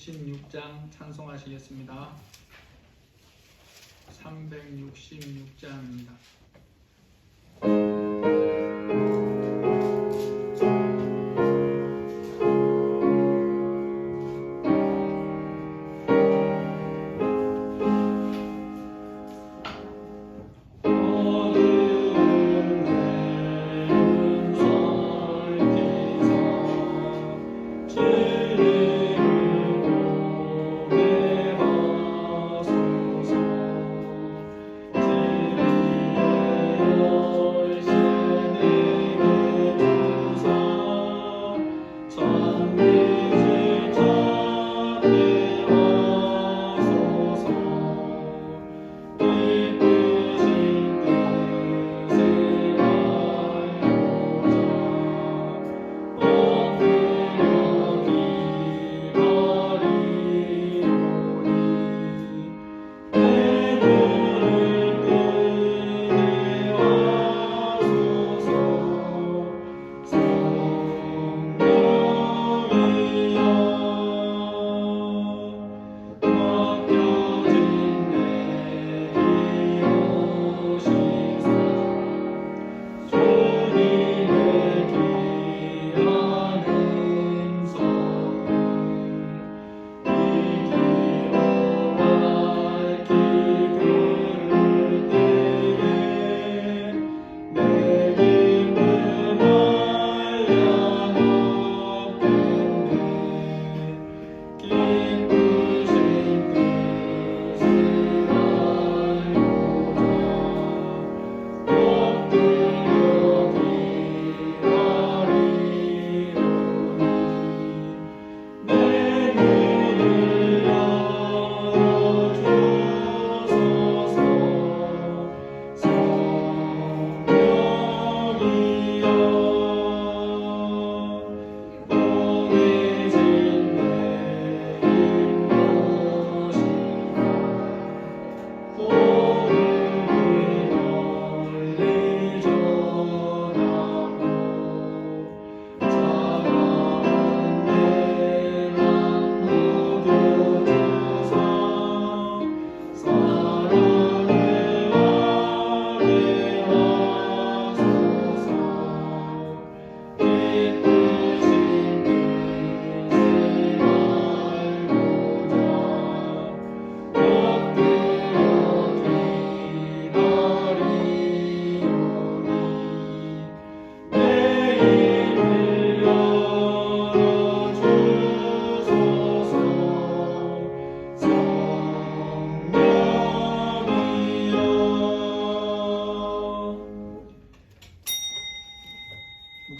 366장 찬송하시겠습니다. 366장입니다.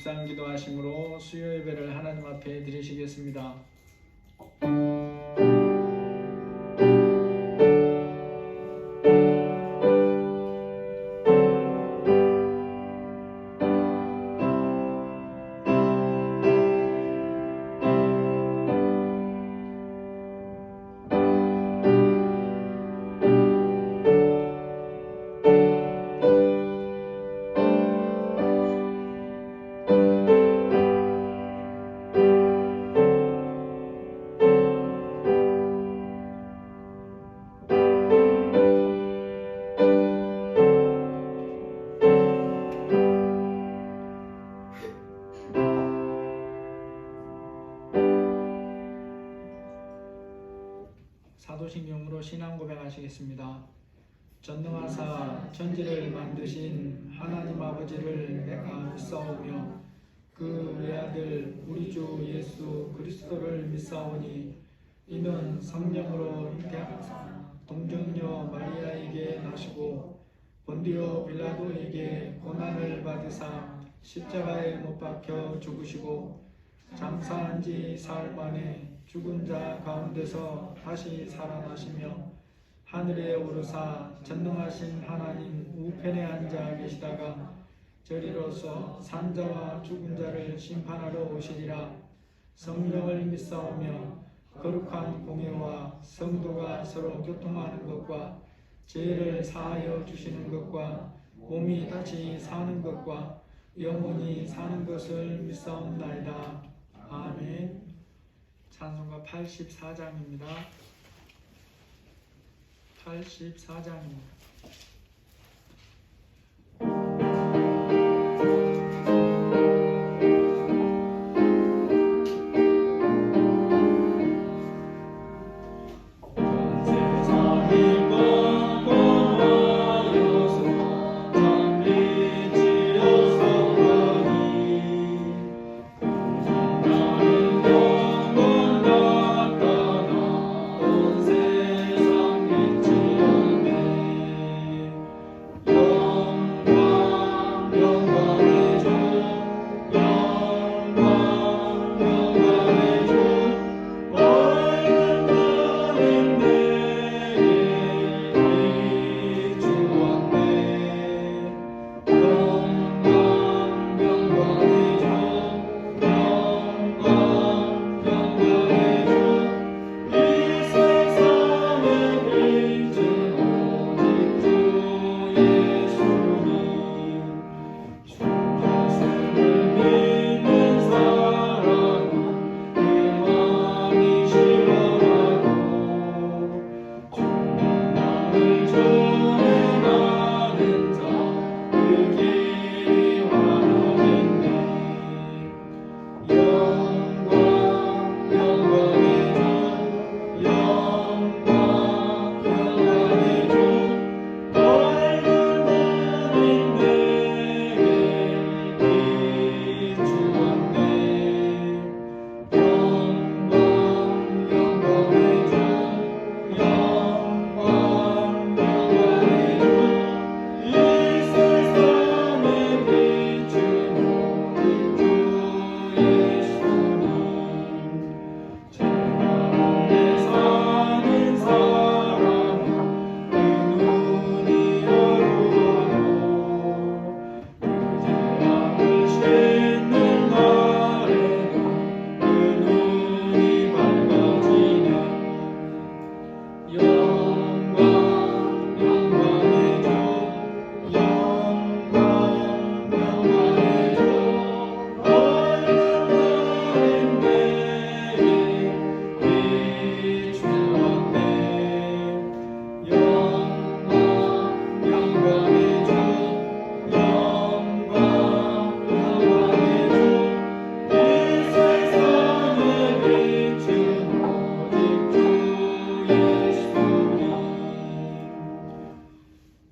묵상 기도하심으로 수요 예배를 하나님 앞에 드리시겠습니다. 사도신경으로 신앙 고백하시겠습니다. 전능하사 천지를 만드신 하나님 아버지를 내가 믿사오며 그 외아들 우리 주 예수 그리스도를 믿사오니 이는 성령으로 잉태하사 동정녀 마리아에게 나시고 본디오 빌라도에게 고난을 받으사 십자가에 못 박혀 죽으시고 장사한 지 사흘 만에 죽은 자 가운데서 다시 살아나시며 하늘에 오르사 전능하신 하나님 우편에 앉아 계시다가 저리로서 산자와 죽은 자를 심판하러 오시리라. 성령을 믿사오며 거룩한 공예와 성도가 서로 교통하는 것과 죄를 사하여 주시는 것과 몸이 다시 사는 것과 영원히 사는 것을 믿사옵나이다. 아멘. 찬송가 84장입니다. 84장입니다.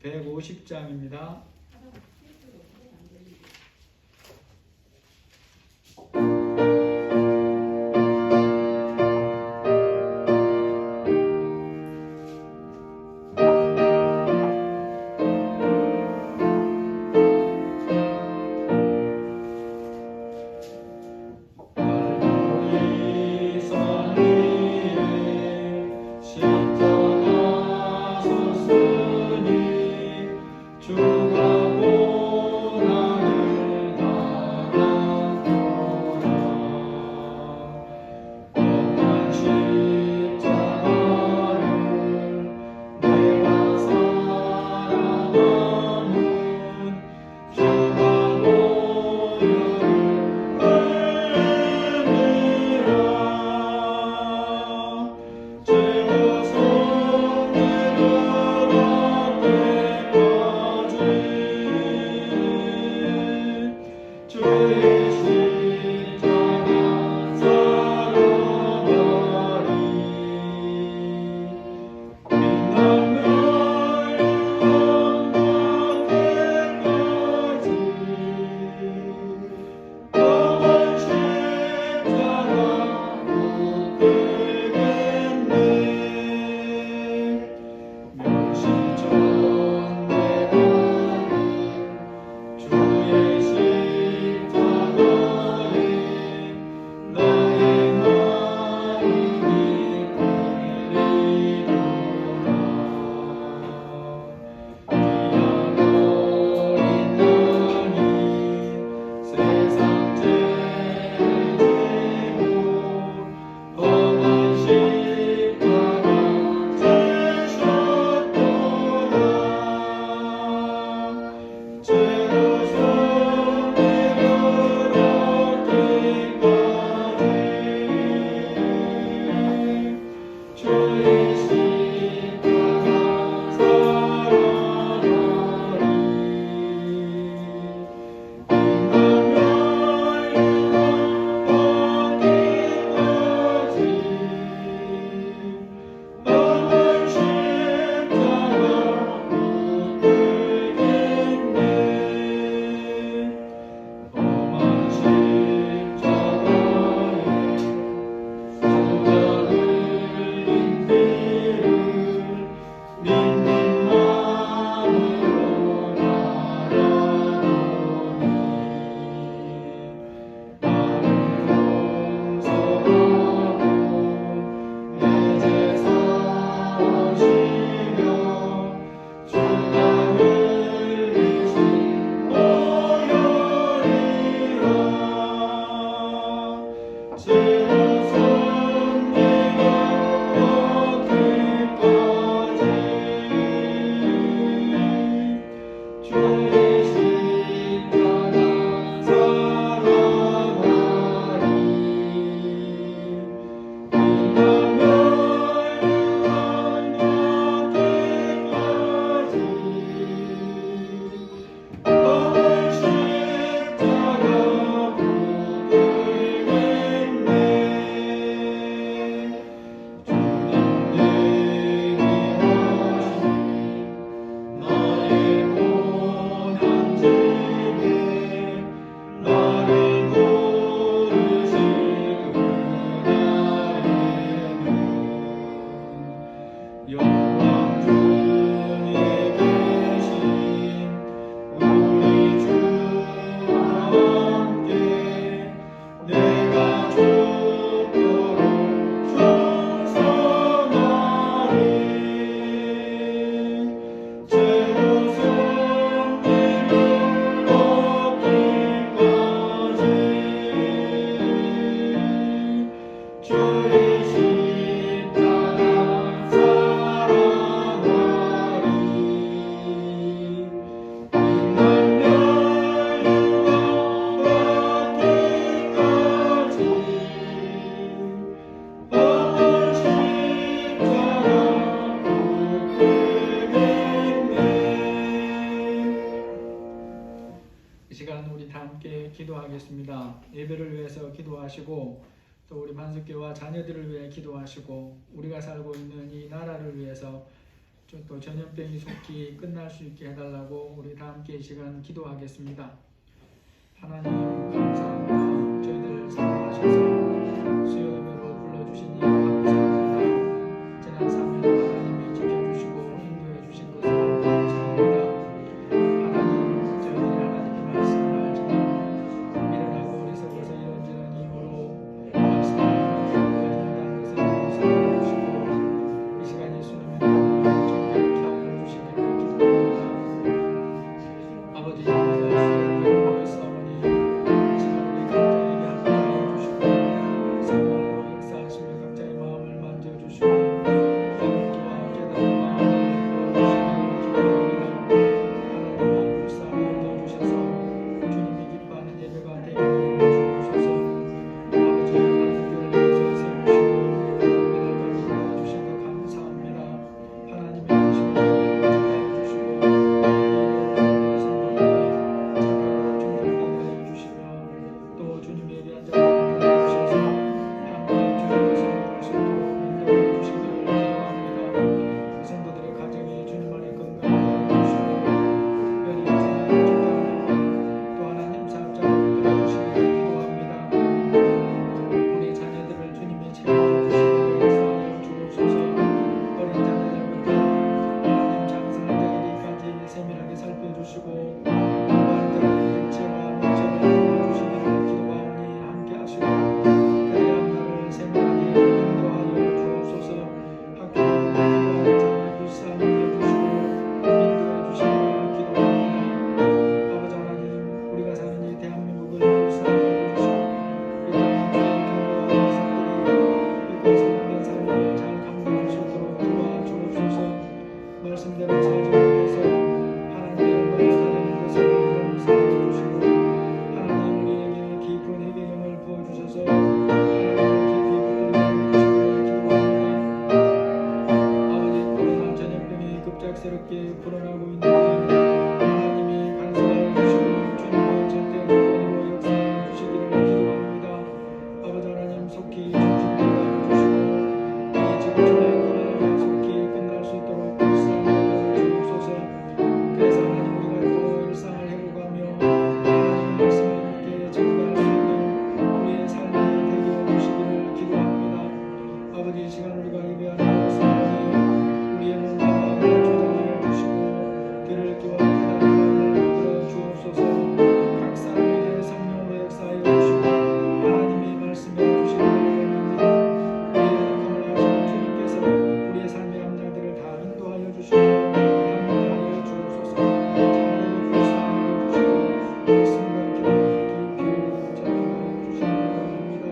(150장입니다) 주가 시간 우리 다 함께 기도하겠습니다. 예배를 위해서 기도하시고 또 우리 만숙교와 자녀들을 위해 기도하시고 우리가 살고 있는 이 나라를 위해서 또 전염병이 속히 끝날 수 있게 해달라고 우리 다 함께 이 시간 기도하겠습니다. 하나님 감사합니다. 저희들 사랑하셔서 수요예배로 불러주시니 감사합니다. 지난 3일 하나님이 지켜주시고 인도해 주신 것을 감사합니다. 하나님 저희들이 하나님의 말씀을 알지만 미련하고 어리석어서 이런저런 이유로 말씀을 가져다는 것을 감사해 주시고 이 시간 예수님의 이름으로 정결케 하여 주시기를 기도합니다. 아버지 수요예배로 모여서 갑작스럽게 불어나고 있는 하나님이 간섭하여 주시고 주님의 절대 주권으로 역사하여 주시기를 기도합니다. 아버지 하나님 속히 중심되게 주시고 이 지구촌의 코로나가 속히 끝날 수 있도록 불쌍하게 주옵소서. 그래서 하나님 우리가 또 일상을 회복하며 하나님의 말씀을 함께 증거할 수 있는 우리의 삶이 되게 해주시기를 기도합니다. 아버지 이 시간 우리가 예배하는 것은 우리의 몸과 마음을 조정하여 주시고 귀를 기와 깨달은 마음을 이끌어 주옵소서. 각 사람에게 성령으로 역사하여 주시고 하나님의 말씀해 주시기를 원합니다. 우리의 약함을 아시는 주님께서 우리의 삶의 암장들을 다 인도하여 주시고 합리하여 주옵소서. 참으로 불쌍하여 주시고 말씀과 기도에 깊이 전하여 주시기를 원합니다.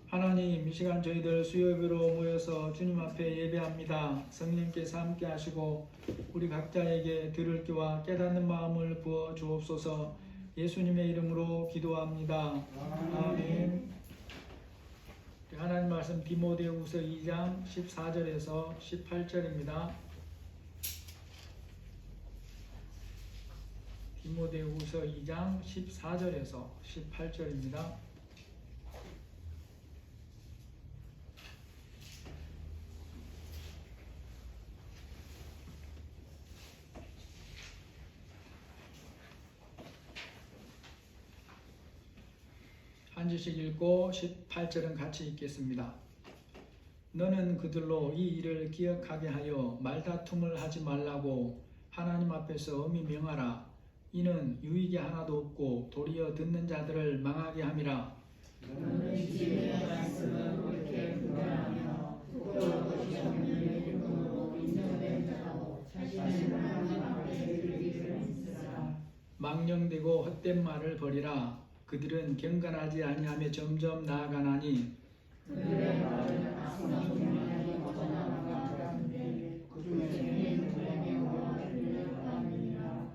하나님 이 시간 저희들 수요예배로 모여서 주님 앞에 예배합니다. 성령께서 함께 하시고 우리 각자에게 들을 귀와 깨닫는 마음을 부어 주옵소서. 예수님의 이름으로 기도합니다. 아멘. 하나님 말씀 디모데후서 2장 14절에서 18절입니다. 디모데후서 2장 14절에서 18절입니다. 한 절씩 읽고 18절은 같이 읽겠습니다. 너는 그들로 이 일을 기억하게 하여 말다툼을 하지 말라고 하나님 앞에서 엄히 명하라. 이는 유익이 하나도 없고 도리어 듣는 자들을 망하게 함이라. 너는 지혜의 말씀을 옳게 분별하며 부끄러울 것이 없는 일꾼으로 인정된 자로 자신을 하나님 앞에 드리기를 힘쓰라. 망령되고 헛된 말을 버리라. 그들은 경건하지 아니하며 점점 나아가나니 그들의 말은 악성 종말이 벗어나는 것 같은데 그 중에 누구에게와 들려가느니라.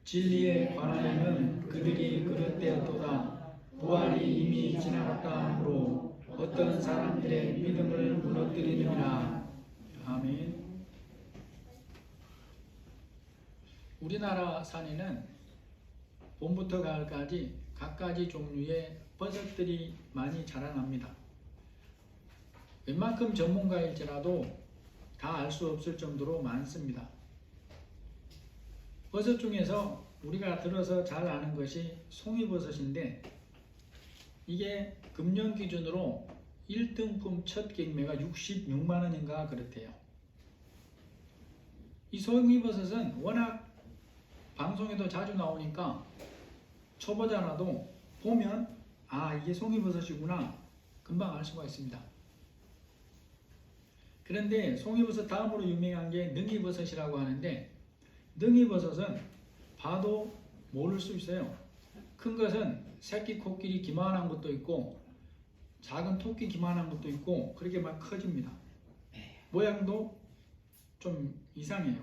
진리에 관하여는 그들이 그릇되었도다. 부활이 이미 지나갔다 하므로 어떤 사람들의 믿음을 무너뜨리느니라. 아멘. 우리나라 산에는 봄부터 가을까지 갖가지 종류의 버섯들이 많이 자라납니다. 웬만큼 전문가일지라도 다 알 수 없을 정도로 많습니다. 버섯 중에서 우리가 들어서 잘 아는 것이 송이버섯인데, 이게 금년 기준으로 1등품 첫 경매가 66만 원인가 그렇대요. 이 송이버섯은 워낙 방송에도 자주 나오니까 초보자라도 보면 아, 이게 송이버섯이구나 금방 알 수가 있습니다. 그런데 송이버섯 다음으로 유명한 게 능이버섯이라고 하는데, 능이버섯은 봐도 모를 수 있어요. 큰 것은 새끼 코끼리 기만한 것도 있고 작은 토끼 기만한 것도 있고 그렇게 막 커집니다. 모양도 좀 이상해요.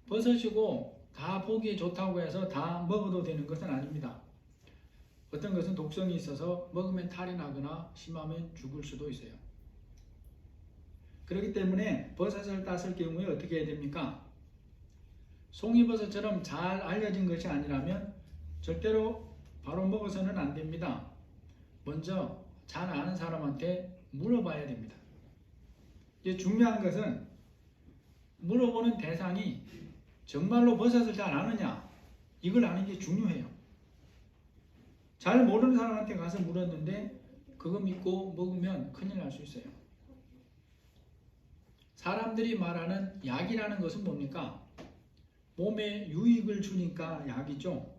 버섯이고 다 보기에 좋다고 해서 다 먹어도 되는 것은 아닙니다. 어떤 것은 독성이 있어서 먹으면 탈이 나거나 심하면 죽을 수도 있어요. 그렇기 때문에 버섯을 땄을 경우에 어떻게 해야 됩니까? 송이버섯처럼 잘 알려진 것이 아니라면 절대로 바로 먹어서는 안 됩니다. 먼저 잘 아는 사람한테 물어봐야 됩니다. 이제 중요한 것은 물어보는 대상이 정말로 버섯을 잘 아느냐, 이걸 아는 게 중요해요. 잘 모르는 사람한테 가서 물었는데 그거 믿고 먹으면 큰일 날 수 있어요. 사람들이 말하는 약이라는 것은 뭡니까? 몸에 유익을 주니까 약이죠.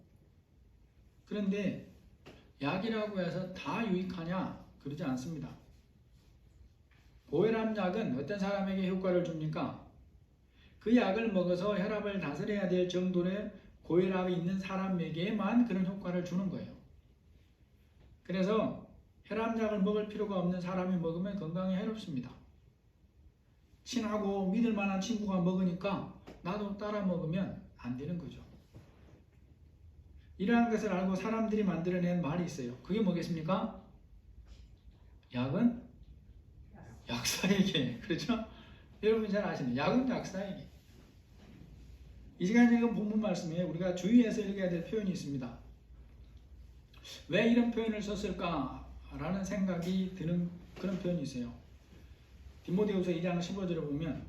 그런데 약이라고 해서 다 유익하냐? 그러지 않습니다. 고혈압 약은 어떤 사람에게 효과를 줍니까? 그 약을 먹어서 혈압을 다스려야 될 정도의 고혈압이 있는 사람에게만 그런 효과를 주는 거예요. 그래서 혈압약을 먹을 필요가 없는 사람이 먹으면 건강에 해롭습니다. 친하고 믿을 만한 친구가 먹으니까 나도 따라 먹으면 안 되는 거죠. 이러한 것을 알고 사람들이 만들어낸 말이 있어요. 그게 뭐겠습니까? 약은 약사에게. 그렇죠? 여러분 잘 아시는 약은 약사에게. 이 시간에 지금 본문 말씀에 우리가 주의해서 읽어야 될 표현이 있습니다. 왜 이런 표현을 썼을까라는 생각이 드는 그런 표현이 있어요. 디모데후서 2장 15절을 보면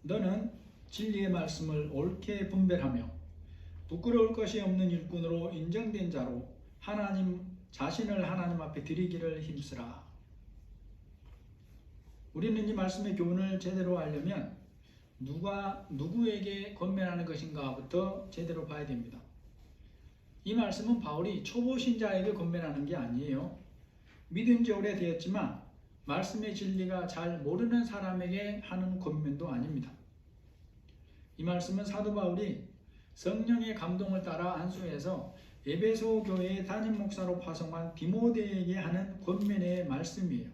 너는 진리의 말씀을 옳게 분별하며 부끄러울 것이 없는 일꾼으로 인정된 자로 자신을 하나님 앞에 드리기를 힘쓰라. 우리는 이 말씀의 교훈을 제대로 알려면 누가 누구에게 권면하는 것인가부터 제대로 봐야 됩니다. 이 말씀은 바울이 초보 신자에게 권면하는 게 아니에요. 믿은 지 오래되었지만 말씀의 진리가 잘 모르는 사람에게 하는 권면도 아닙니다. 이 말씀은 사도 바울이 성령의 감동을 따라 안수해서 에베소 교회의 담임 목사로 파송한 디모데에게 하는 권면의 말씀이에요.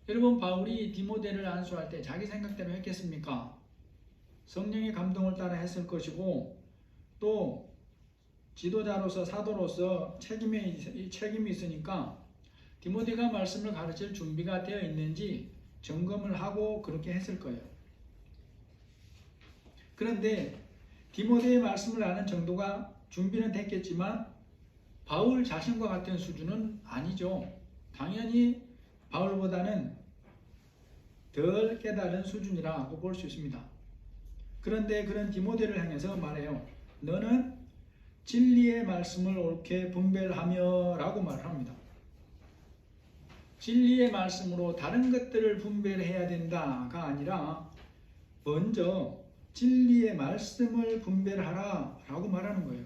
여러분, 바울이 디모데를 안수할 때 자기 생각대로 했겠습니까? 성령의 감동을 따라 했을 것이고, 또 지도자로서 사도로서 책임이 있으니까 디모데가 말씀을 가르칠 준비가 되어 있는지 점검을 하고 그렇게 했을 거예요. 그런데 디모데의 말씀을 아는 정도가 준비는 됐겠지만 바울 자신과 같은 수준은 아니죠. 당연히 바울보다는 덜 깨달은 수준이라고 볼 수 있습니다. 그런데 그런 디모데를 향해서 말해요. 너는 진리의 말씀을 옳게 분별하며 라고 말을 합니다. 진리의 말씀으로 다른 것들을 분별해야 된다가 아니라 먼저 진리의 말씀을 분별하라 라고 말하는 거예요.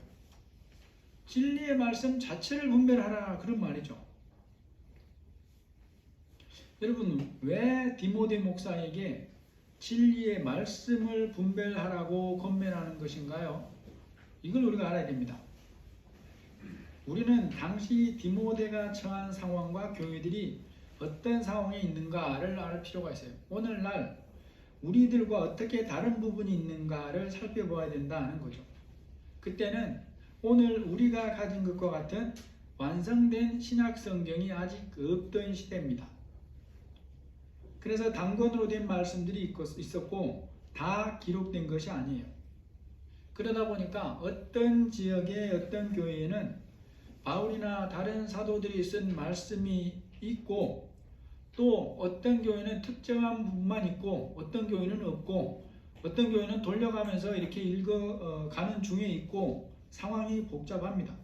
진리의 말씀 자체를 분별하라 그런 말이죠. 여러분, 왜 디모데 목사에게 진리의 말씀을 분별하라고 권면하는 것인가요? 이걸 우리가 알아야 됩니다. 우리는 당시 디모데가 처한 상황과 교회들이 어떤 상황에 있는가를 알 필요가 있어요. 오늘날 우리들과 어떻게 다른 부분이 있는가를 살펴봐야 된다는 거죠. 그때는 오늘 우리가 가진 것과 같은 완성된 신약 성경이 아직 없던 시대입니다. 그래서 단권으로 된 말씀들이 있었고 다 기록된 것이 아니에요. 그러다 보니까 어떤 지역의 어떤 교회에는 바울이나 다른 사도들이 쓴 말씀이 있고 또 어떤 교회는 특정한 부분만 있고 어떤 교회는 없고 어떤 교회는 돌려가면서 이렇게 읽어가는 중에 있고 상황이 복잡합니다.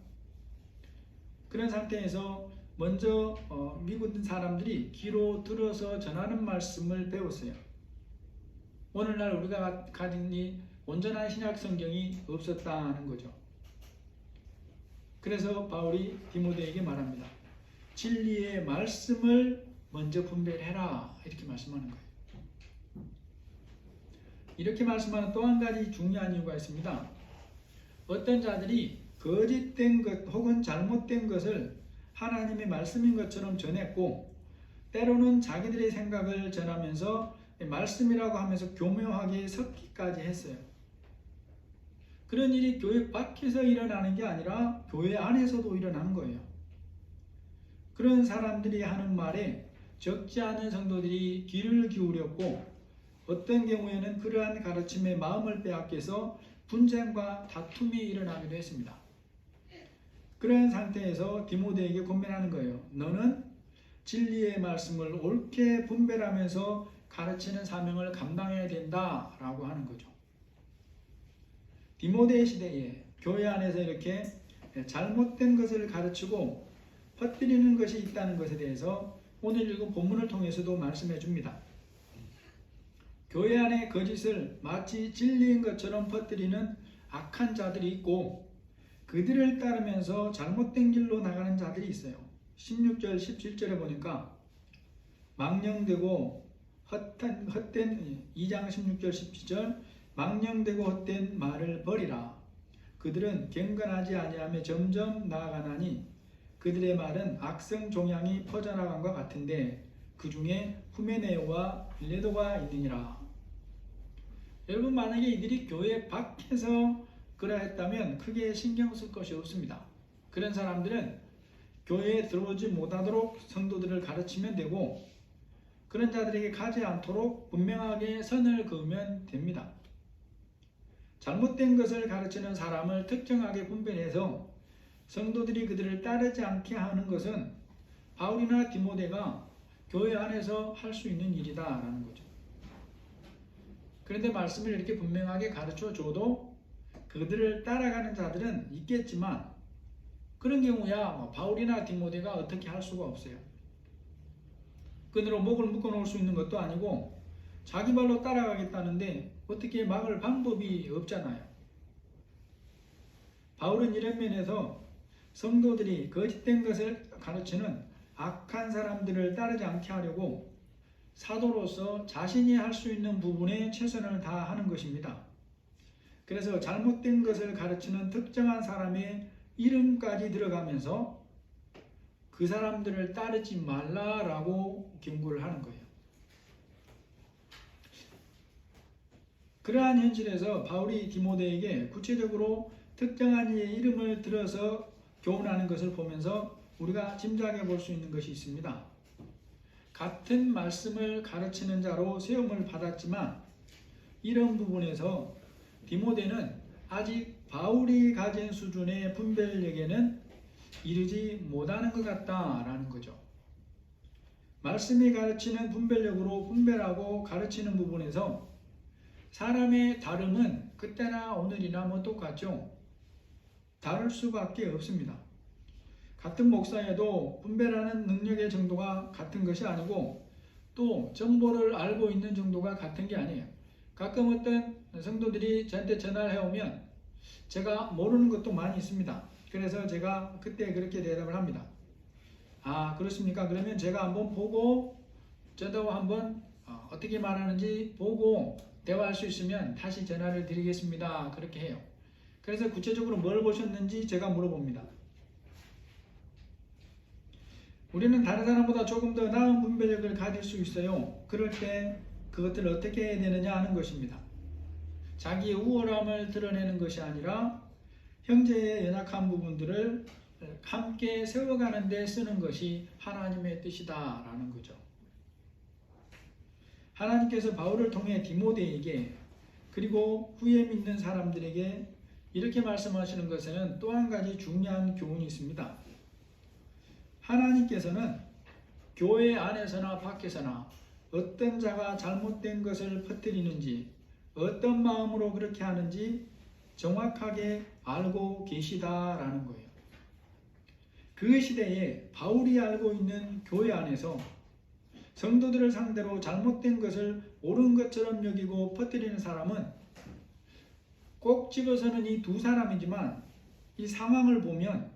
그런 상태에서 먼저 미국 사람들이 귀로 들어서 전하는 말씀을 배웠어요. 오늘날 우리가 가진 이 온전한 신약 성경이 없었다는 거죠. 그래서 바울이 디모데에게 말합니다. 진리의 말씀을 먼저 분별해라 이렇게 말씀하는 거예요. 이렇게 말씀하는 또 한 가지 중요한 이유가 있습니다. 어떤 자들이 거짓된 것 혹은 잘못된 것을 하나님의 말씀인 것처럼 전했고 때로는 자기들의 생각을 전하면서 말씀이라고 하면서 교묘하게 섞기까지 했어요. 그런 일이 교회 밖에서 일어나는 게 아니라 교회 안에서도 일어나는 거예요. 그런 사람들이 하는 말에 적지 않은 성도들이 귀를 기울였고 어떤 경우에는 그러한 가르침에 마음을 빼앗겨서 분쟁과 다툼이 일어나기도 했습니다. 그런 상태에서 디모데에게 권면하는 거예요. 너는 진리의 말씀을 옳게 분별하면서 가르치는 사명을 감당해야 된다라고 하는 거죠. 디모데 시대에 교회 안에서 이렇게 잘못된 것을 가르치고 퍼뜨리는 것이 있다는 것에 대해서 오늘 읽은 본문을 통해서도 말씀해 줍니다. 교회 안에 거짓을 마치 진리인 것처럼 퍼뜨리는 악한 자들이 있고 그들을 따르면서 잘못된 길로 나가는 자들이 있어요. 16절 17절에 보니까 망령되고 헛된 2장 16절 17절 망령되고 헛된 말을 버리라. 그들은 경건하지 아니하며 점점 나아가나니 그들의 말은 악성 종양이 퍼져나간 것 같은데 그 중에 후메네오와 빌레도가 있느니라. 여러분 만약에 이들이 교회 밖에서 그러했다면 크게 신경 쓸 것이 없습니다. 그런 사람들은 교회에 들어오지 못하도록 성도들을 가르치면 되고 그런 자들에게 가지 않도록 분명하게 선을 그으면 됩니다. 잘못된 것을 가르치는 사람을 특정하게 분별해서 성도들이 그들을 따르지 않게 하는 것은 바울이나 디모데가 교회 안에서 할 수 있는 일이다라는 거죠. 그런데 말씀을 이렇게 분명하게 가르쳐 줘도 그들을 따라가는 자들은 있겠지만 그런 경우야 바울이나 디모데가 어떻게 할 수가 없어요. 끈으로 목을 묶어 놓을 수 있는 것도 아니고 자기 발로 따라가겠다는데 어떻게 막을 방법이 없잖아요. 바울은 이런 면에서 성도들이 거짓된 것을 가르치는 악한 사람들을 따르지 않게 하려고 사도로서 자신이 할 수 있는 부분에 최선을 다하는 것입니다. 그래서 잘못된 것을 가르치는 특정한 사람의 이름까지 들어가면서 그 사람들을 따르지 말라라고 경고를 하는 거예요. 그러한 현실에서 바울이 디모데에게 구체적으로 특정한 이의 이름을 들어서 교훈하는 것을 보면서 우리가 짐작해 볼 수 있는 것이 있습니다. 같은 말씀을 가르치는 자로 세움을 받았지만 이런 부분에서 디모데는 아직 바울이 가진 수준의 분별력에는 이르지 못하는 것 같다라는 거죠. 말씀이 가르치는 분별력으로 분별하고 가르치는 부분에서 사람의 다름은 그때나 오늘이나 똑같죠. 다를 수밖에 없습니다. 같은 목사에도 분별하는 능력의 정도가 같은 것이 아니고 또 정보를 알고 있는 정도가 같은 게 아니에요. 가끔 어떤 성도들이 저한테 전화를 해오면 제가 모르는 것도 많이 있습니다. 그래서 제가 그때 그렇게 대답을 합니다. 아, 그렇습니까? 그러면 제가 한번 보고 저도 한번 어떻게 말하는지 보고 대화할 수 있으면 다시 전화를 드리겠습니다. 그렇게 해요. 그래서 구체적으로 뭘 보셨는지 제가 물어봅니다. 우리는 다른 사람보다 조금 더 나은 분별력을 가질 수 있어요. 그럴 때 그것들을 어떻게 해야 되느냐 하는 것입니다. 자기의 우월함을 드러내는 것이 아니라 형제의 연약한 부분들을 함께 세워가는 데 쓰는 것이 하나님의 뜻이다라는 거죠. 하나님께서 바울을 통해 디모데에게 그리고 후에 믿는 사람들에게 이렇게 말씀하시는 것에는 또 한 가지 중요한 교훈이 있습니다. 하나님께서는 교회 안에서나 밖에서나 어떤 자가 잘못된 것을 퍼뜨리는지 어떤 마음으로 그렇게 하는지 정확하게 알고 계시다라는 거예요. 그 시대에 바울이 알고 있는 교회 안에서 성도들을 상대로 잘못된 것을 옳은 것처럼 여기고 퍼뜨리는 사람은 꼭 집어서는 이 두 사람이지만 이 상황을 보면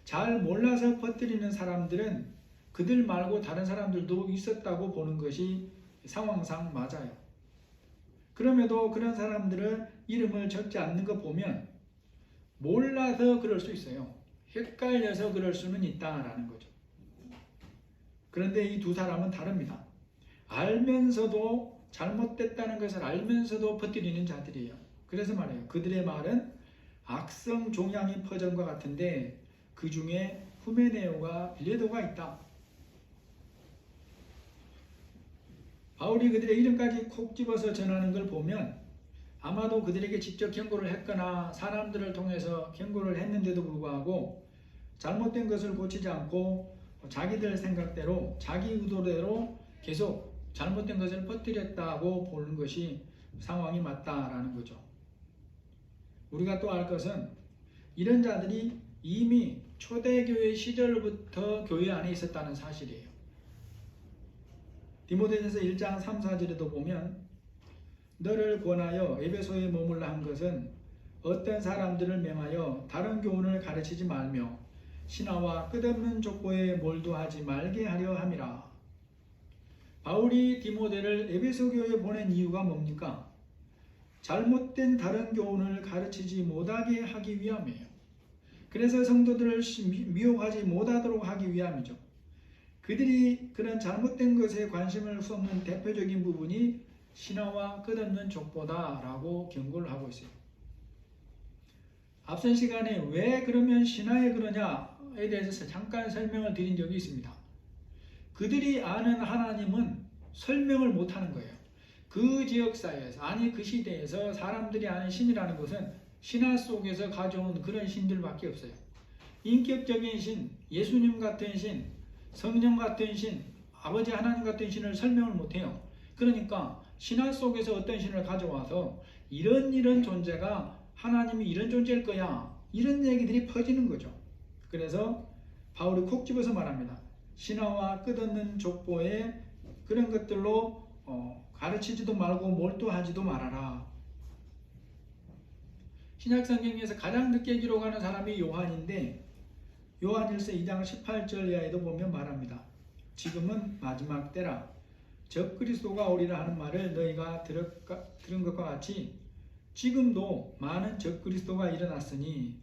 잘 몰라서 퍼뜨리는 사람들은 그들 말고 다른 사람들도 있었다고 보는 것이 상황상 맞아요. 그럼에도 그런 사람들은 이름을 적지 않는 거 보면 몰라서 그럴 수 있어요. 헷갈려서 그럴 수는 있다라는 거죠. 그런데 이 두 사람은 다릅니다. 알면서도 잘못됐다는 것을 알면서도 퍼뜨리는 자들이에요. 그래서 말해요. 그들의 말은 악성 종양이 퍼진 것 같은데 그 중에 후메네오가 빌레도가 있다. 바울이 그들의 이름까지 콕 집어서 전하는 걸 보면 아마도 그들에게 직접 경고를 했거나 사람들을 통해서 경고를 했는데도 불구하고 잘못된 것을 고치지 않고 자기들 생각대로 자기 의도대로 계속 잘못된 것을 퍼뜨렸다고 보는 것이 상황이 맞다라는 거죠. 우리가 또 알 것은 이런 자들이 이미 초대교회 시절부터 교회 안에 있었다는 사실이에요. 디모데전서 1장 3, 4절에도 보면 너를 권하여 에베소에 머물라 한 것은 어떤 사람들을 맹하여 다른 교훈을 가르치지 말며 신하와 끝없는 족보에 몰두하지 말게 하려 함이라. 바울이 디모데를 에베소 교회에 보낸 이유가 뭡니까? 잘못된 다른 교훈을 가르치지 못하게 하기 위함이에요. 그래서 성도들을 미혹하지 못하도록 하기 위함이죠. 그들이 그런 잘못된 것에 관심을 쏟는 대표적인 부분이 신하와 끝없는 족보다라고 경고를 하고 있어요. 앞선 시간에 왜 그러면 신하에 그러냐에 대해서 잠깐 설명을 드린 적이 있습니다. 그들이 아는 하나님은 설명을 못하는 거예요. 그 지역사회에서 아니 그 시대에서 사람들이 아는 신이라는 것은 신화 속에서 가져온 그런 신들밖에 없어요. 인격적인 신, 예수님 같은 신, 성령 같은 신, 아버지 하나님 같은 신을 설명을 못해요. 그러니까 신화 속에서 어떤 신을 가져와서 이런 존재가 하나님이 이런 존재일 거야, 이런 얘기들이 퍼지는 거죠. 그래서 바울이 콕 집어서 말합니다. 신화와 끝없는 족보에 그런 것들로 가르치지도 말고 몰두하지도 말아라. 신약성경에서 가장 늦게 기록하는 사람이 요한인데 요한일서 2장 18절 이하에도 보면 말합니다. 지금은 마지막 때라. 적그리스도가 오리라 하는 말을 너희가 들은 것과 같이 지금도 많은 적그리스도가 일어났으니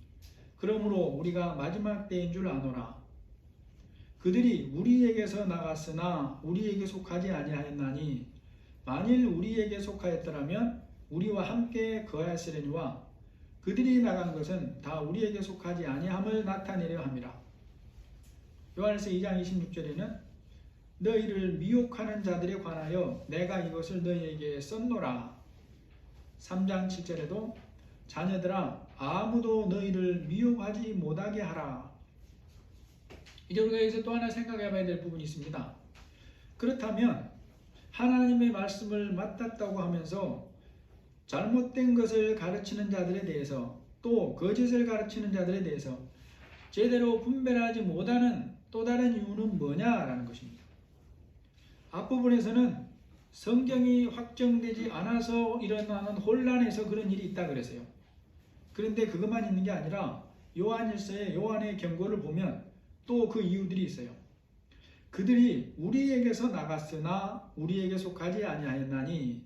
그러므로 우리가 마지막 때인 줄 아노라. 그들이 우리에게서 나갔으나 우리에게 속하지 아니하였나니 만일 우리에게 속하였더라면 우리와 함께 거하였으려니와 그들이 나간 것은 다 우리에게 속하지 아니함을 나타내려 함이라. 요한일서 2장 26절에는 너희를 미혹하는 자들에 관하여 내가 이것을 너희에게 썼노라. 3장 7절에도 자녀들아 아무도 너희를 미혹하지 못하게 하라. 이제 우리가 여기서 또 하나 생각해 봐야 될 부분이 있습니다. 그렇다면 하나님의 말씀을 맞닿다고 하면서 잘못된 것을 가르치는 자들에 대해서 또 거짓을 가르치는 자들에 대해서 제대로 분별하지 못하는 또 다른 이유는 뭐냐라는 것입니다. 앞부분에서는 성경이 확정되지 않아서 일어나는 혼란에서 그런 일이 있다 그랬어요. 그런데 그것만 있는 게 아니라 요한일서의 요한의 경고를 보면 또 그 이유들이 있어요. 그들이 우리에게서 나갔으나 우리에게 속하지 아니하였나니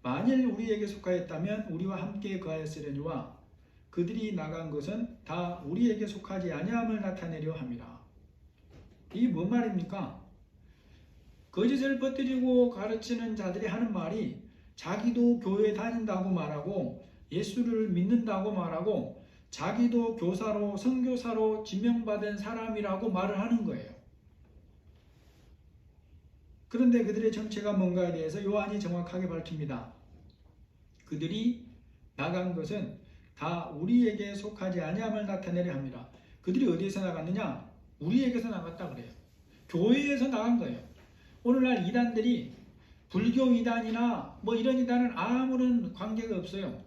만일 우리에게 속하였다면 우리와 함께 거하였으려니와 그들이 나간 것은 다 우리에게 속하지 아니함을 나타내려 함이라. 이게 뭔 말입니까? 거짓을 퍼뜨리고 가르치는 자들이 하는 말이 자기도 교회 다닌다고 말하고 예수를 믿는다고 말하고 자기도 교사로 선교사로 지명받은 사람이라고 말을 하는 거예요. 그런데 그들의 정체가 뭔가에 대해서 요한이 정확하게 밝힙니다. 그들이 나간 것은 다 우리에게 속하지 아니함을 나타내려 합니다. 그들이 어디에서 나갔느냐? 우리에게서 나갔다 그래요. 교회에서 나간 거예요. 오늘날 이단들이 불교 이단이나 뭐 이런 이단은 아무런 관계가 없어요.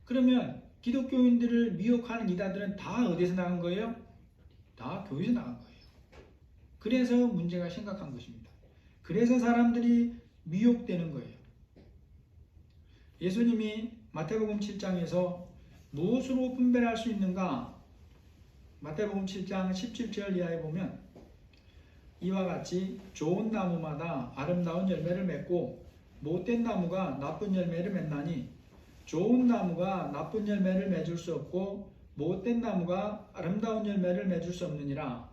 그러면 기독교인들을 미혹하는 이단들은 다 어디서 나간 거예요? 다 교회에서 나간 거예요. 그래서 문제가 심각한 것입니다. 그래서 사람들이 미혹되는 거예요. 예수님이 마태복음 7장에서 무엇으로 분별할 수 있는가? 마태복음 7장 17절 이하에 보면 이와 같이 좋은 나무마다 아름다운 열매를 맺고 못된 나무가 나쁜 열매를 맺나니 좋은 나무가 나쁜 열매를 맺을 수 없고 못된 나무가 아름다운 열매를 맺을 수 없느니라.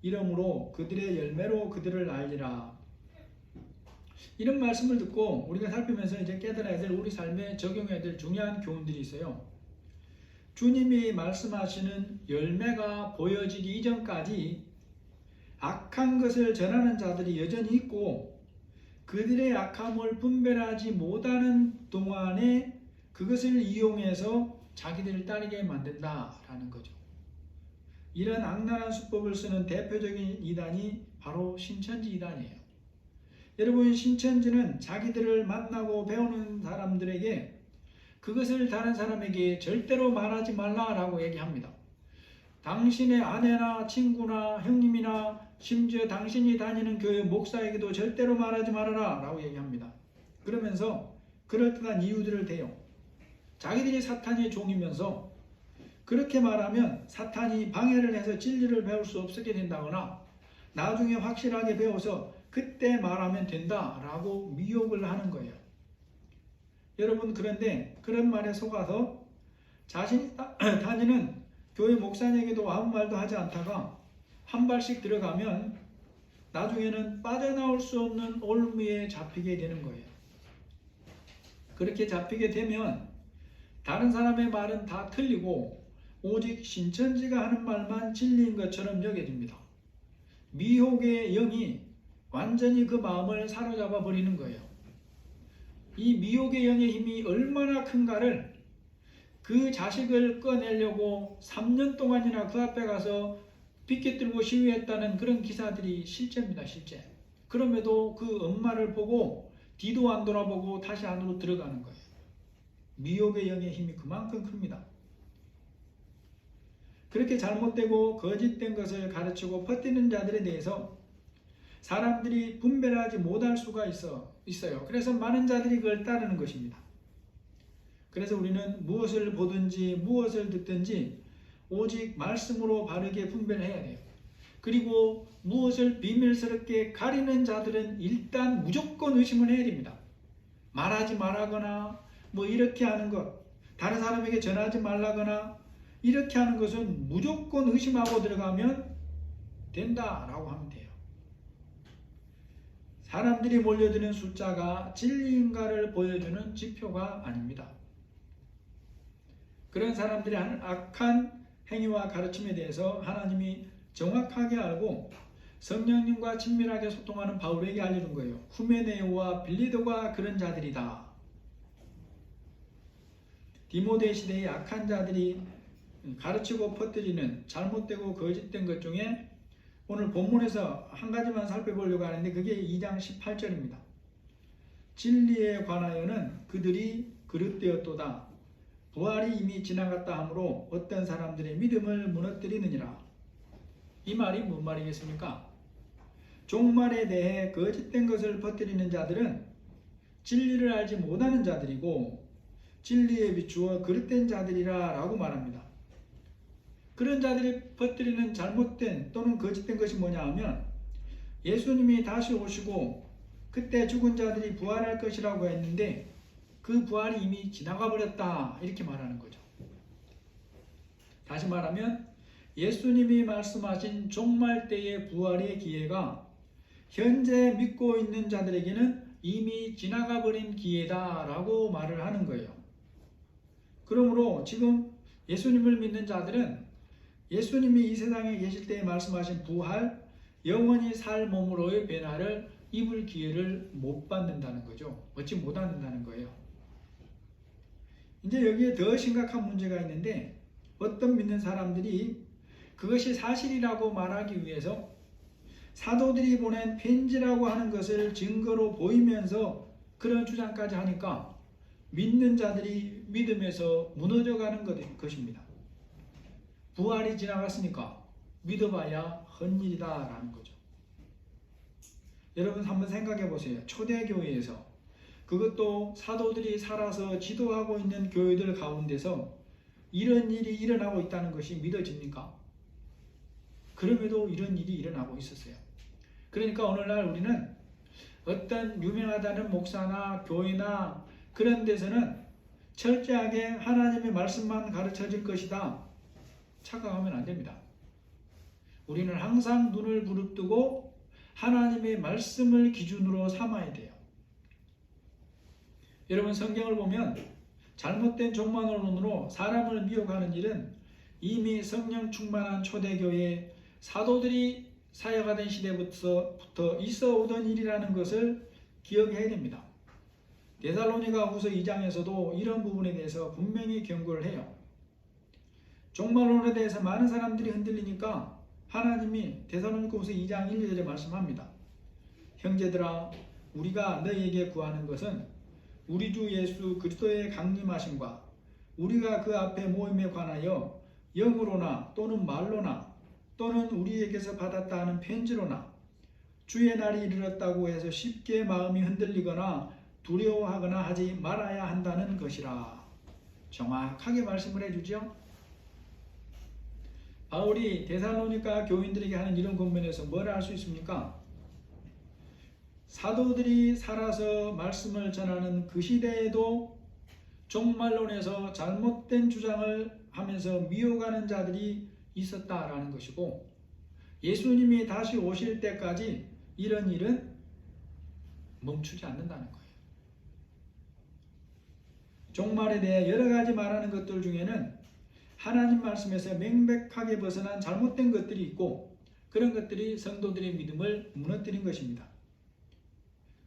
이러므로 그들의 열매로 그들을 알리라. 이런 말씀을 듣고 우리가 살피면서 이제 깨달아야 될 우리 삶에 적용해야 될 중요한 교훈들이 있어요. 주님이 말씀하시는 열매가 보여지기 이전까지 악한 것을 전하는 자들이 여전히 있고 그들의 악함을 분별하지 못하는 동안에 그것을 이용해서 자기들을 따르게 만든다라는 거죠. 이런 악랄한 수법을 쓰는 대표적인 이단이 바로 신천지 이단이에요. 여러분, 신천지는 자기들을 만나고 배우는 사람들에게 그것을 다른 사람에게 절대로 말하지 말라라고 얘기합니다. 당신의 아내나 친구나 형님이나 심지어 당신이 다니는 교회 목사에게도 절대로 말하지 말아라 라고 얘기합니다. 그러면서 그럴듯한 이유들을 대요. 자기들이 사탄의 종이면서 그렇게 말하면 사탄이 방해를 해서 진리를 배울 수 없게 된다거나 나중에 확실하게 배워서 그때 말하면 된다라고 미혹을 하는 거예요. 여러분, 그런데 그런 말에 속아서 자신이 다니는 교회 목사님에게도 아무 말도 하지 않다가 한 발씩 들어가면 나중에는 빠져나올 수 없는 올무에 잡히게 되는 거예요. 그렇게 잡히게 되면 다른 사람의 말은 다 틀리고 오직 신천지가 하는 말만 진리인 것처럼 여겨집니다. 미혹의 영이 완전히 그 마음을 사로잡아 버리는 거예요. 이 미혹의 영의 힘이 얼마나 큰가를 그 자식을 꺼내려고 3년 동안이나 그 앞에 가서 피켓 들고 시위했다는 그런 기사들이 실제입니다. 실제. 그럼에도 그 엄마를 보고 뒤도 안 돌아보고 다시 안으로 들어가는 거예요. 미혹의 영의 힘이 그만큼 큽니다. 그렇게 잘못되고 거짓된 것을 가르치고 퍼뜨리는 자들에 대해서 사람들이 분별하지 못할 수가 있어요. 그래서 많은 자들이 그걸 따르는 것입니다. 그래서 우리는 무엇을 보든지 무엇을 듣든지 오직 말씀으로 바르게 분별해야 돼요. 그리고 무엇을 비밀스럽게 가리는 자들은 일단 무조건 의심을 해야 됩니다. 말하지 말라거나 뭐 이렇게 하는 것, 다른 사람에게 전하지 말라거나 이렇게 하는 것은 무조건 의심하고 들어가면 된다라고 하면 돼요. 사람들이 몰려드는 숫자가 진리인가를 보여주는 지표가 아닙니다. 그런 사람들이 하는 악한 행위와 가르침에 대해서 하나님이 정확하게 알고 성령님과 친밀하게 소통하는 바울에게 알려준 거예요. 후메네오와 빌리도가 그런 자들이다. 디모데 시대의 악한 자들이 가르치고 퍼뜨리는 잘못되고 거짓된 것 중에 오늘 본문에서 한 가지만 살펴보려고 하는데 그게 2장 18절입니다. 진리에 관하여는 그들이 그릇되었도다. 부활이 이미 지나갔다 하므로 어떤 사람들의 믿음을 무너뜨리느니라. 이 말이 뭔 말이겠습니까? 종말에 대해 거짓된 것을 퍼뜨리는 자들은 진리를 알지 못하는 자들이고 진리에 비추어 그릇된 자들이라 라고 말합니다. 그런 자들이 퍼뜨리는 잘못된 또는 거짓된 것이 뭐냐 하면 예수님이 다시 오시고 그때 죽은 자들이 부활할 것이라고 했는데 그 부활이 이미 지나가 버렸다 이렇게 말하는 거죠. 다시 말하면 예수님이 말씀하신 종말 때의 부활의 기회가 현재 믿고 있는 자들에게는 이미 지나가 버린 기회다 라고 말을 하는 거예요. 그러므로 지금 예수님을 믿는 자들은 예수님이 이 세상에 계실 때 말씀하신 부활, 영원히 살 몸으로의 변화를 입을 기회를 못 받는다는 거죠. 얻지 못한다는 거예요. 이제 여기에 더 심각한 문제가 있는데, 어떤 믿는 사람들이 그것이 사실이라고 말하기 위해서 사도들이 보낸 편지라고 하는 것을 증거로 보이면서 그런 주장까지 하니까 믿는 자들이 믿음에서 무너져가는 것입니다. 부활이 지나갔으니까 믿어봐야 헛일이다 라는 거죠. 여러분 한번 생각해 보세요. 초대교회에서, 그것도 사도들이 살아서 지도하고 있는 교회들 가운데서 이런 일이 일어나고 있다는 것이 믿어집니까? 그럼에도 이런 일이 일어나고 있었어요. 그러니까 오늘날 우리는 어떤 유명하다는 목사나 교회나 그런 데서는 철저하게 하나님의 말씀만 가르쳐 줄 것이다 착각하면 안 됩니다. 우리는 항상 눈을 부릅뜨고 하나님의 말씀을 기준으로 삼아야 돼요. 여러분 성경을 보면 잘못된 종말론으로 사람을 미혹하는 일은 이미 성령 충만한 초대교회 사도들이 사역하던 시대부터 있어 오던 일이라는 것을 기억해야 됩니다. 데살로니가 후서 2장에서도 이런 부분에 대해서 분명히 경고를 해요. 종말론에 대해서 많은 사람들이 흔들리니까 하나님이 데살로니가 후서 2장 1, 2절에 말씀합니다. 형제들아, 우리가 너희에게 구하는 것은 우리 주 예수 그리스도의 강림하심과 우리가 그 앞에 모임에 관하여 영으로나 또는 말로나 또는 우리에게서 받았다 하는 편지로나 주의 날이 이르렀다고 해서 쉽게 마음이 흔들리거나 두려워하거나 하지 말아야 한다는 것이라. 정확하게 말씀을 해주죠. 바울이 데살로니가 교인들에게 하는 이런 권면에서 뭘 알 수 있습니까? 사도들이 살아서 말씀을 전하는 그 시대에도 종말론에서 잘못된 주장을 하면서 미혹하는 자들이 있었다라는 것이고, 예수님이 다시 오실 때까지 이런 일은 멈추지 않는다는 거예요. 종말에 대해 여러 가지 말하는 것들 중에는 하나님 말씀에서 명백하게 벗어난 잘못된 것들이 있고, 그런 것들이 성도들의 믿음을 무너뜨린 것입니다.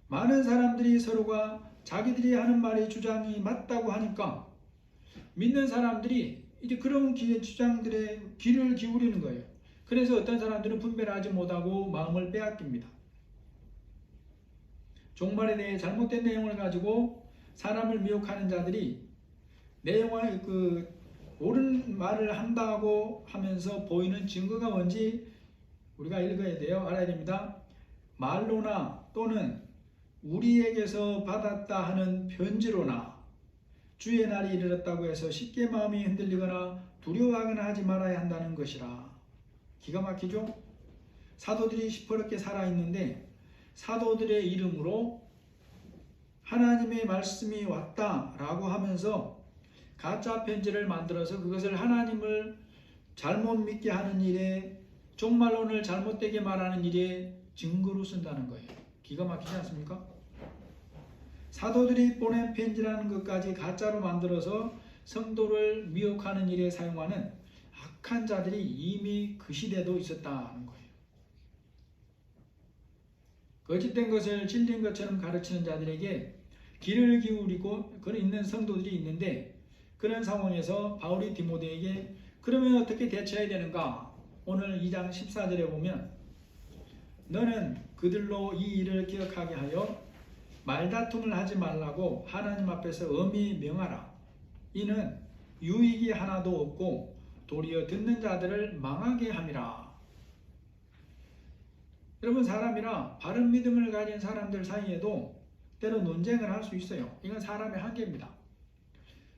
많은 사람들이 서로가 자기들이 하는 말이 주장이 맞다고 하니까 믿는 사람들이 이제 그런 주장들의 귀를 기울이는 거예요. 그래서 어떤 사람들은 분별하지 못하고 마음을 빼앗깁니다. 종말에 대해 잘못된 내용을 가지고 사람을 미혹하는 자들이 내용을 옳은 말을 한다고 하면서 보이는 증거가 뭔지 우리가 읽어야 돼요. 알아야 됩니다. 말로나 또는 우리에게서 받았다 하는 편지로나 주의 날이 이르렀다고 해서 쉽게 마음이 흔들리거나 두려워하거나 하지 말아야 한다는 것이라. 기가 막히죠? 사도들이 시퍼렇게 살아있는데 사도들의 이름으로 하나님의 말씀이 왔다라고 하면서 가짜 편지를 만들어서 그것을 하나님을 잘못 믿게 하는 일에, 종말론을 잘못되게 말하는 일에 증거로 쓴다는 거예요. 기가 막히지 않습니까? 사도들이 보낸 편지라는 것까지 가짜로 만들어서 성도를 미혹하는 일에 사용하는 악한 자들이 이미 그 시대도 있었다는 거예요. 거짓된 것을 진리인 것처럼 가르치는 자들에게 귀를 기울이고 있는 성도들이 있는데, 그런 상황에서 바울이 디모데에게 그러면 어떻게 대처해야 되는가? 오늘 2장 14절에 보면 너는 그들로 이 일을 기억하게 하여 말다툼을 하지 말라고 하나님 앞에서 엄히 명하라. 이는 유익이 하나도 없고 도리어 듣는 자들을 망하게 함이라. 여러분, 사람이라 바른 믿음을 가진 사람들 사이에도 때로 논쟁을 할 수 있어요. 이건 사람의 한계입니다.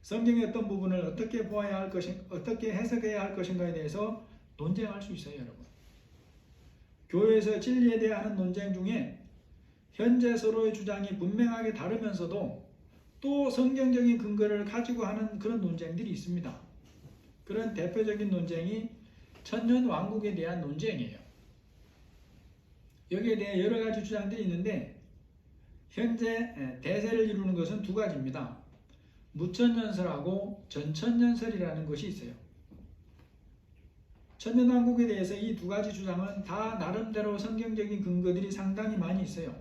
성경의 어떤 부분을 어떻게 보아야 할 것인가, 어떻게 해석해야 할 것인가에 대해서 논쟁할 수 있어요, 여러분. 교회에서 진리에 대한 논쟁 중에 현재 서로의 주장이 분명하게 다르면서도 또 성경적인 근거를 가지고 하는 그런 논쟁들이 있습니다. 그런 대표적인 논쟁이 천년 왕국에 대한 논쟁이에요. 여기에 대해 여러 가지 주장들이 있는데, 현재 대세를 이루는 것은 두 가지입니다. 무천년설하고 전천년설이라는 것이 있어요. 천년왕국에 대해서 이 두 가지 주장은 다 나름대로 성경적인 근거들이 상당히 많이 있어요.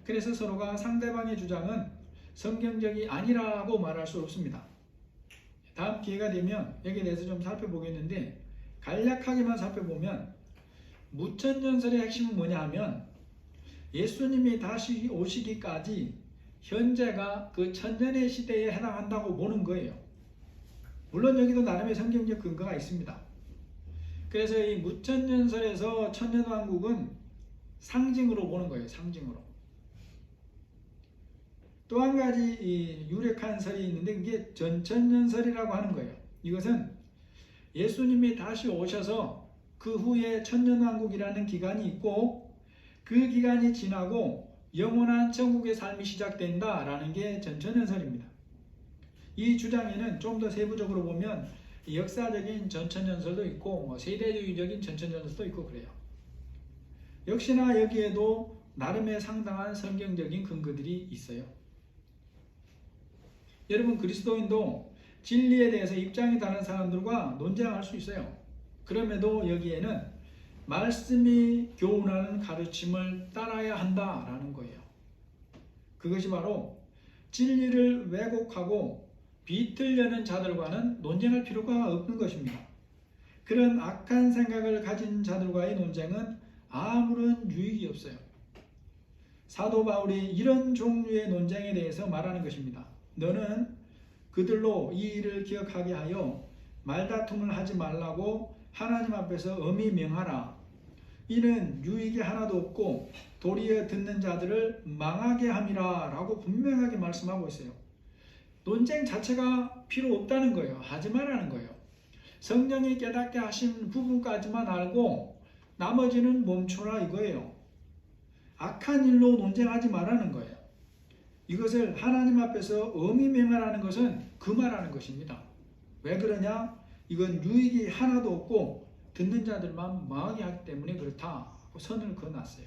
그래서 서로가 상대방의 주장은 성경적이 아니라고 말할 수 없습니다. 다음 기회가 되면 여기에 대해서 좀 살펴보겠는데, 간략하게만 살펴보면 무천년설의 핵심은 뭐냐 하면 예수님이 다시 오시기까지 현재가 그 천년의 시대에 해당한다고 보는 거예요. 물론 여기도 나름의 성경적 근거가 있습니다. 그래서 이 무천년설에서 천년왕국은 상징으로 보는 거예요. 상징으로. 또 한 가지 유력한 설이 있는데 그게 전천년설이라고 하는 거예요. 이것은 예수님이 다시 오셔서 그 후에 천년왕국이라는 기간이 있고 그 기간이 지나고 영원한 천국의 삶이 시작된다라는 게 전천년설입니다. 이 주장에는 좀 더 세부적으로 보면 역사적인 전천년설도 있고 세대주의적인 전천년설도 있고 그래요. 역시나 여기에도 나름의 상당한 성경적인 근거들이 있어요. 여러분, 그리스도인도 진리에 대해서 입장이 다른 사람들과 논쟁할 수 있어요. 그럼에도 여기에는 말씀이 교훈하는 가르침을 따라야 한다라는 거예요. 그것이 바로 진리를 왜곡하고 비틀려는 자들과는 논쟁할 필요가 없는 것입니다. 그런 악한 생각을 가진 자들과의 논쟁은 아무런 유익이 없어요. 사도 바울이 이런 종류의 논쟁에 대해서 말하는 것입니다. 너는 그들로 이 일을 기억하게 하여 말다툼을 하지 말라고 하나님 앞에서 엄히 명하라. 이는 유익이 하나도 없고 도리어 듣는 자들을 망하게 함이라 라고 분명하게 말씀하고 있어요. 논쟁 자체가 필요 없다는 거예요. 하지 말라는 거예요. 성령이 깨닫게 하신 부분까지만 알고 나머지는 멈춰라 이거예요. 악한 일로 논쟁하지 말라는 거예요. 이것을 하나님 앞에서 엄히 명하라는 것은 그 말하는 것입니다. 왜 그러냐? 이건 유익이 하나도 없고 듣는 자들만 망하게 하기 때문에 그렇다고 선을 그어놨어요.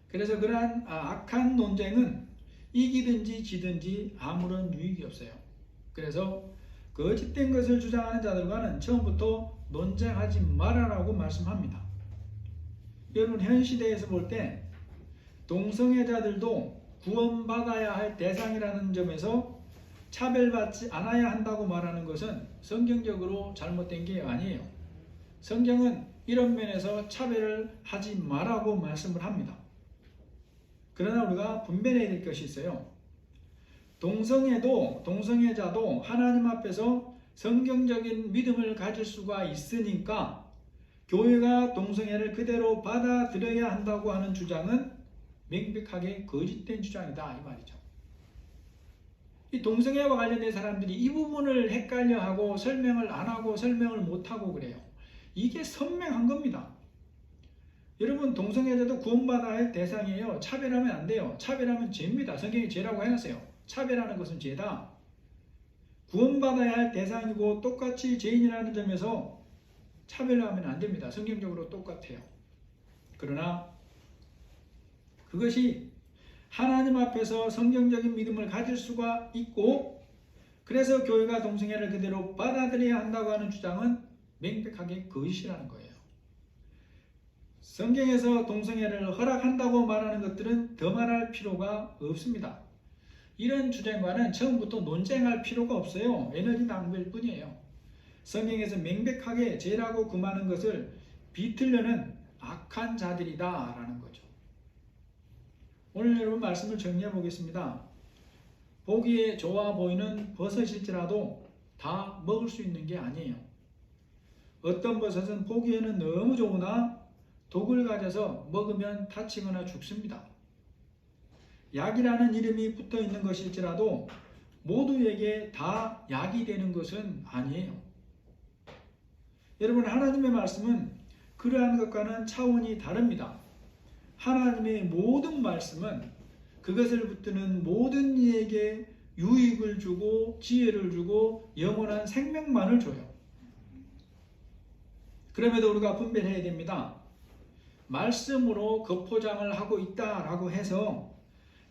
그래서 그러한 악한 논쟁은 이기든지 지든지 아무런 유익이 없어요. 그래서 거짓된 것을 주장하는 자들과는 처음부터 논쟁하지 말아라고 말씀합니다. 여러분, 현 시대에서 볼 때 동성애자들도 구원받아야 할 대상이라는 점에서 차별받지 않아야 한다고 말하는 것은 성경적으로 잘못된 게 아니에요. 성경은 이런 면에서 차별을 하지 말라고 말씀을 합니다. 그러나 우리가 분별해야 될 것이 있어요. 동성애자도 하나님 앞에서 성경적인 믿음을 가질 수가 있으니까 교회가 동성애를 그대로 받아들여야 한다고 하는 주장은 명백하게 거짓된 주장이다 이 말이죠. 이 동성애와 관련된 사람들이 이 부분을 헷갈려하고 설명을 안 하고 설명을 못하고 그래요. 이게 선명한 겁니다. 여러분, 동성애자도 구원받아야 할 대상이에요. 차별하면 안 돼요. 차별하면 죄입니다. 성경이 죄라고 해놨어요. 차별하는 것은 죄다. 구원받아야 할 대상이고 똑같이 죄인이라는 점에서 차별하면 안 됩니다. 성경적으로 똑같아요. 그러나 그것이 하나님 앞에서 성경적인 믿음을 가질 수가 있고 그래서 교회가 동성애를 그대로 받아들여야 한다고 하는 주장은 명백하게 거짓이라는 거예요. 성경에서 동성애를 허락한다고 말하는 것들은 더 말할 필요가 없습니다. 이런 주장과는 처음부터 논쟁할 필요가 없어요. 에너지 낭비일 뿐이에요. 성경에서 명백하게 죄라고 금하는 것을 비틀려는 악한 자들이다 라는 거죠. 오늘 여러분 말씀을 정리해 보겠습니다. 보기에 좋아 보이는 버섯일지라도 다 먹을 수 있는 게 아니에요. 어떤 버섯은 보기에는 너무 좋으나 독을 가져서 먹으면 다치거나 죽습니다. 약이라는 이름이 붙어 있는 것일지라도 모두에게 다 약이 되는 것은 아니에요. 여러분, 하나님의 말씀은 그러한 것과는 차원이 다릅니다. 하나님의 모든 말씀은 그것을 붙드는 모든 이에게 유익을 주고 지혜를 주고 영원한 생명만을 줘요. 그럼에도 우리가 분별해야 됩니다. 말씀으로 겉포장을 하고 있다라고 해서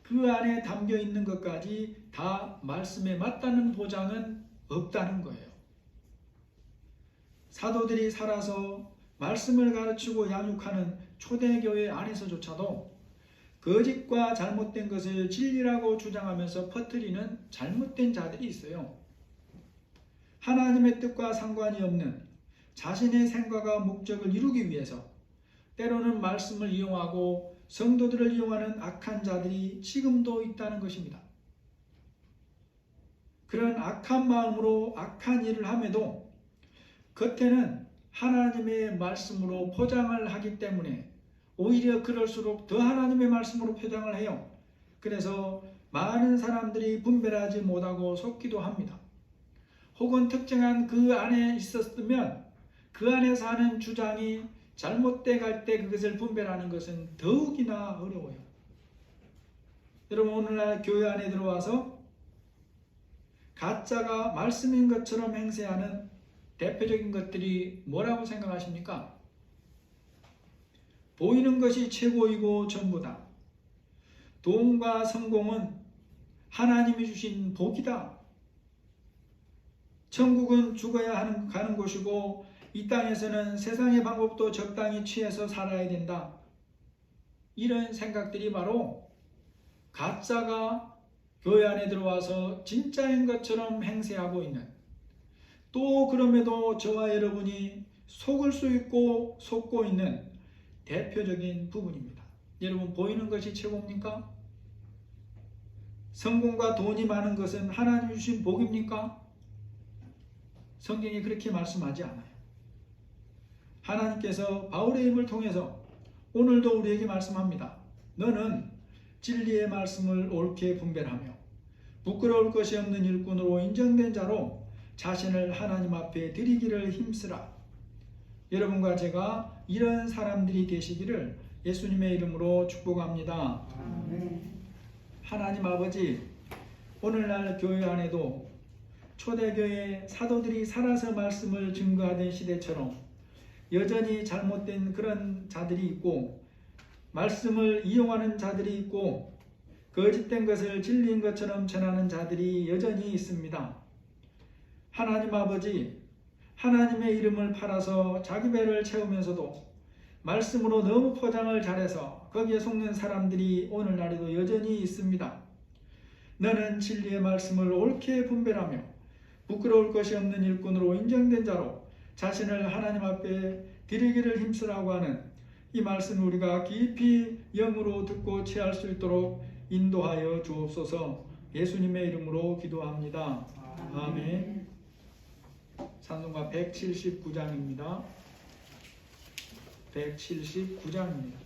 그 안에 담겨 있는 것까지 다 말씀에 맞다는 보장은 없다는 거예요. 사도들이 살아서 말씀을 가르치고 양육하는 초대교회 안에서조차도 거짓과 잘못된 것을 진리라고 주장하면서 퍼뜨리는 잘못된 자들이 있어요. 하나님의 뜻과 상관이 없는 자신의 생각과 목적을 이루기 위해서 때로는 말씀을 이용하고 성도들을 이용하는 악한 자들이 지금도 있다는 것입니다. 그런 악한 마음으로 악한 일을 함에도 겉에는 하나님의 말씀으로 포장을 하기 때문에 오히려 그럴수록 더 하나님의 말씀으로 포장을 해요. 그래서 많은 사람들이 분별하지 못하고 속기도 합니다. 혹은 특정한 그 안에 있었으면 그 안에서 하는 주장이 잘못돼 갈 때 그것을 분별하는 것은 더욱이나 어려워요. 여러분, 오늘날 교회 안에 들어와서 가짜가 말씀인 것처럼 행세하는 대표적인 것들이 뭐라고 생각하십니까? 보이는 것이 최고이고 전부다. 돈과 성공은 하나님이 주신 복이다. 천국은 죽어야 가는 곳이고 이 땅에서는 세상의 방법도 적당히 취해서 살아야 된다. 이런 생각들이 바로 가짜가 교회 안에 들어와서 진짜인 것처럼 행세하고 있는, 또 그럼에도 저와 여러분이 속을 수 있고 속고 있는 대표적인 부분입니다. 여러분, 보이는 것이 최고입니까? 성공과 돈이 많은 것은 하나님 주신 복입니까? 성경이 그렇게 말씀하지 않아요. 하나님께서 바울의 입을 통해서 오늘도 우리에게 말씀합니다. 너는 진리의 말씀을 옳게 분별하며 부끄러울 것이 없는 일꾼으로 인정된 자로 자신을 하나님 앞에 드리기를 힘쓰라. 여러분과 제가 이런 사람들이 되시기를 예수님의 이름으로 축복합니다. 아멘. 하나님 아버지, 오늘날 교회 안에도 초대교회 사도들이 살아서 말씀을 증거하던 시대처럼 여전히 잘못된 그런 자들이 있고, 말씀을 이용하는 자들이 있고, 거짓된 것을 진리인 것처럼 전하는 자들이 여전히 있습니다. 하나님 아버지, 하나님의 이름을 팔아서 자기 배를 채우면서도 말씀으로 너무 포장을 잘해서 거기에 속는 사람들이 오늘날에도 여전히 있습니다. 너는 진리의 말씀을 옳게 분별하며 부끄러울 것이 없는 일꾼으로 인정된 자로 자신을 하나님 앞에 드리기를 힘쓰라고 하는 이 말씀을 우리가 깊이 영으로 듣고 취할 수 있도록 인도하여 주옵소서. 예수님의 이름으로 기도합니다. 아멘. 찬송가 179장입니다. 179장입니다.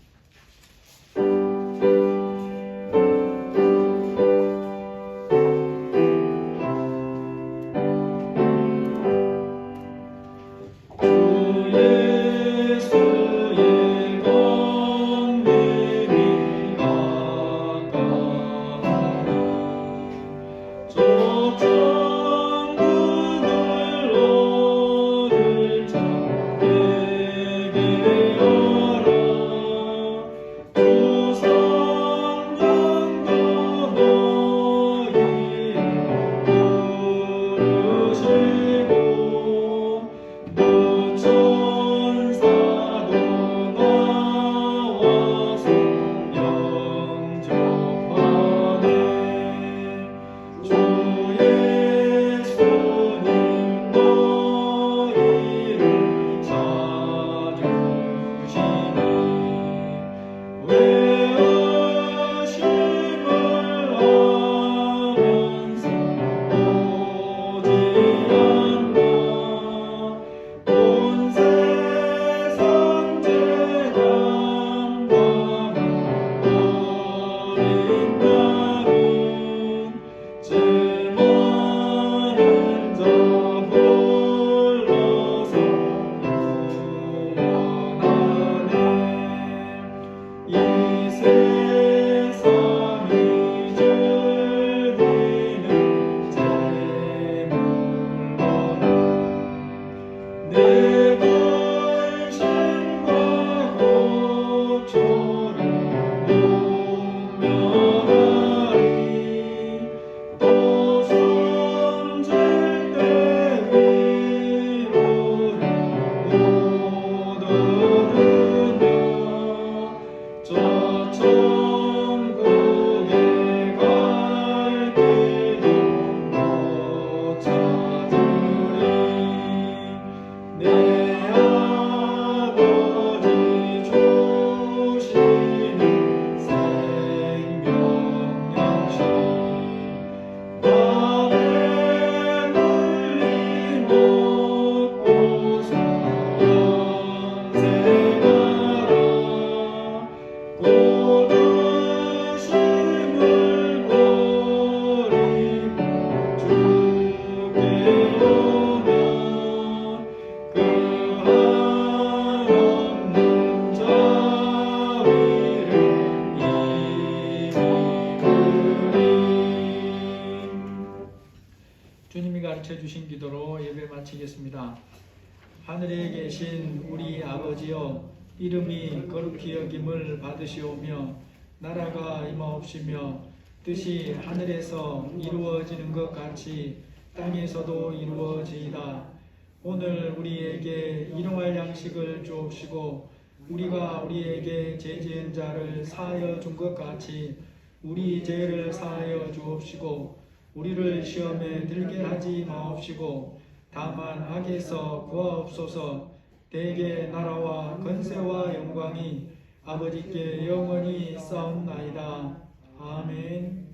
봉독해 주신 기도로 예배 마치겠습니다. 하늘에 계신 우리 아버지여, 이름이 거룩히 여김을 받으시오며 나라가 임하옵시며 뜻이 하늘에서 이루어지는 것 같이 땅에서도 이루어지이다. 오늘 우리에게 일용할 양식을 주옵시고 우리가 우리에게 죄 지은 자를 사하여 준 것 같이 우리 죄를 사하여 주옵시고 우리를 시험에 들게 하지 마옵시고 다만 악에서 구하옵소서. 대개 나라와 권세와 영광이 아버지께 영원히 싸움나이다. 아멘.